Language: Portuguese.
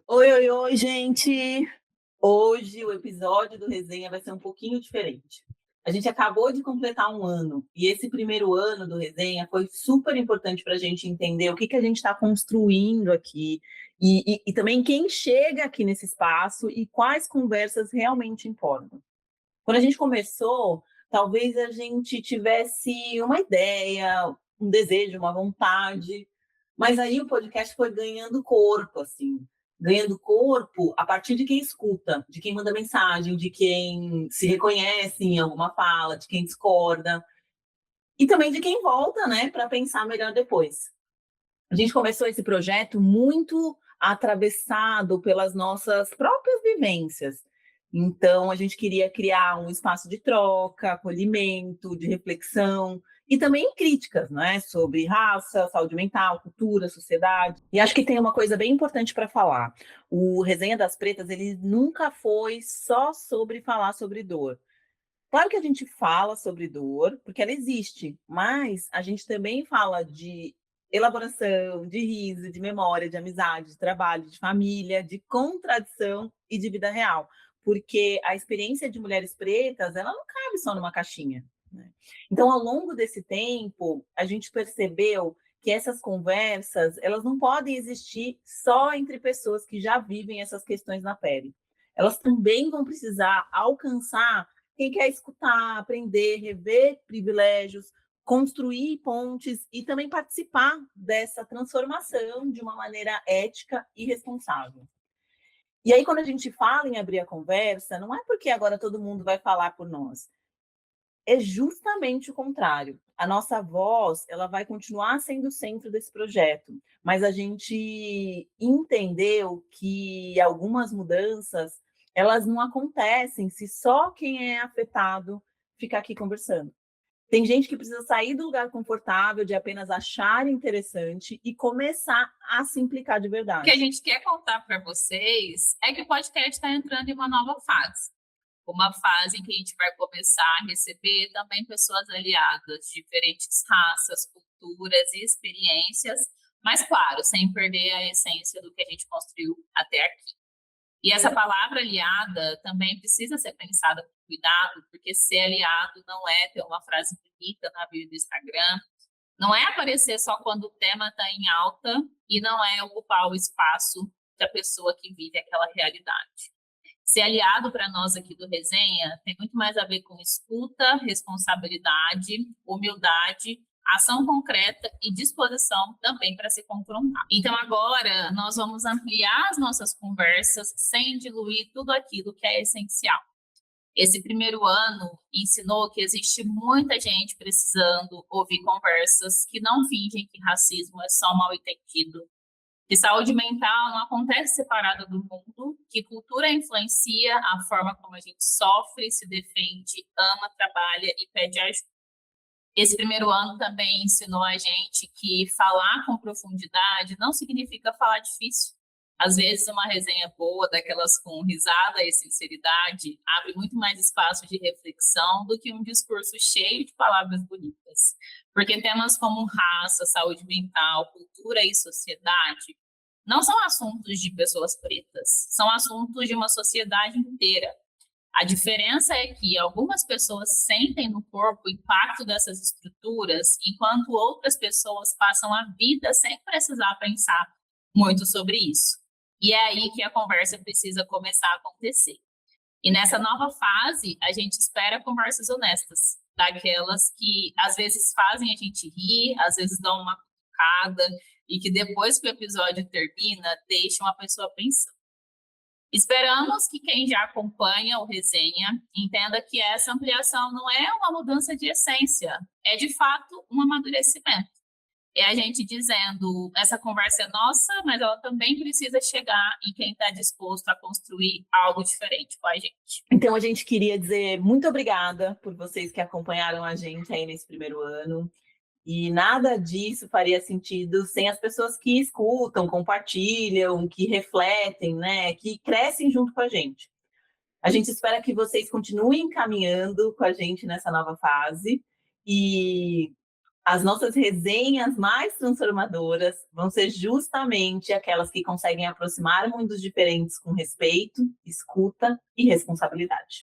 Oi, oi, oi, gente! Hoje o episódio do Resenha vai ser um pouquinho diferente. A gente acabou de completar um ano e esse primeiro ano do Resenha foi super importante para a gente entender o que a gente está construindo aqui e também quem chega aqui nesse espaço e quais conversas realmente importam. Quando a gente começou, talvez a gente tivesse uma ideia, um desejo, uma vontade, mas aí o podcast foi ganhando corpo, assim, ganhando corpo a partir de quem escuta, de quem manda mensagem, de quem se reconhece em alguma fala, de quem discorda, e também de quem volta, né, para pensar melhor depois. A gente começou esse projeto muito atravessado pelas nossas próprias vivências. Então, a gente queria criar um espaço de troca, acolhimento, de reflexão e também críticas, né, sobre raça, saúde mental, cultura, sociedade. E acho que tem uma coisa bem importante para falar. O Resenha das Pretas, ele nunca foi só sobre falar sobre dor. Claro que a gente fala sobre dor, porque ela existe, mas a gente também fala de elaboração, de riso, de memória, de amizade, de trabalho, de família, de contradição e de vida real. Porque a experiência de mulheres pretas, ela não cabe só numa caixinha, né? Então, ao longo desse tempo, a gente percebeu que essas conversas, elas não podem existir só entre pessoas que já vivem essas questões na pele. Elas também vão precisar alcançar quem quer escutar, aprender, rever privilégios, construir pontes e também participar dessa transformação de uma maneira ética e responsável. E aí, quando a gente fala em abrir a conversa, não é porque agora todo mundo vai falar por nós. É justamente o contrário. A nossa voz, ela vai continuar sendo o centro desse projeto, mas a gente entendeu que algumas mudanças, elas não acontecem se só quem é afetado ficar aqui conversando. Tem gente que precisa sair do lugar confortável de apenas achar interessante e começar a se implicar de O que a verdade. gente quer contar para vocês é que o podcast está entrando em uma nova fase. Uma fase em que a gente vai começar a receber também pessoas aliadas de diferentes raças, culturas e experiências, mas, claro, sem perder a essência do que a gente construiu até aqui. E essa palavra aliada também precisa ser pensada com cuidado, porque ser aliado não é ter uma frase bonita na bio do Instagram, não é aparecer só quando o tema está em alta e não é ocupar o espaço da pessoa que vive aquela realidade. Ser aliado para nós aqui do Resenha tem muito mais a ver com escuta, responsabilidade, humildade, ação concreta e disposição também para se confrontar. Então, agora, nós vamos ampliar as nossas conversas sem diluir tudo aquilo que é essencial. Esse primeiro ano ensinou que existe muita gente precisando ouvir conversas que não fingem que racismo é só mal entendido, que saúde mental não acontece separada do mundo, que cultura influencia a forma como a gente sofre, se defende, ama, trabalha e pede ajuda. Esse primeiro ano também ensinou a gente que falar com profundidade não significa falar difícil. Às vezes, uma resenha boa, daquelas com risada e sinceridade, abre muito mais espaço de reflexão do que um discurso cheio de palavras bonitas. Porque temas como raça, saúde mental, cultura e sociedade não são assuntos de pessoas pretas, são assuntos de uma sociedade inteira. A diferença é que algumas pessoas sentem no corpo o impacto dessas estruturas, enquanto outras pessoas passam a vida sem precisar pensar muito sobre isso. E é aí que a conversa precisa começar a acontecer. E nessa nova fase, a gente espera conversas honestas, daquelas que às vezes fazem a gente rir, às vezes dão uma cutucada, e que depois que o episódio termina, deixam a pessoa pensando. Esperamos que quem já acompanha o Resenha entenda que essa ampliação não é uma mudança de essência, é de fato um amadurecimento. É a gente dizendo, essa conversa é nossa, mas ela também precisa chegar em quem está disposto a construir algo diferente com a gente. Então, a gente queria dizer muito obrigada por vocês que acompanharam a gente aí nesse primeiro ano. E nada disso faria sentido sem as pessoas que escutam, compartilham, que refletem, né, que crescem junto com a gente. A gente espera que vocês continuem caminhando com a gente nessa nova fase e as nossas resenhas mais transformadoras vão ser justamente aquelas que conseguem aproximar mundos diferentes com respeito, escuta e responsabilidade.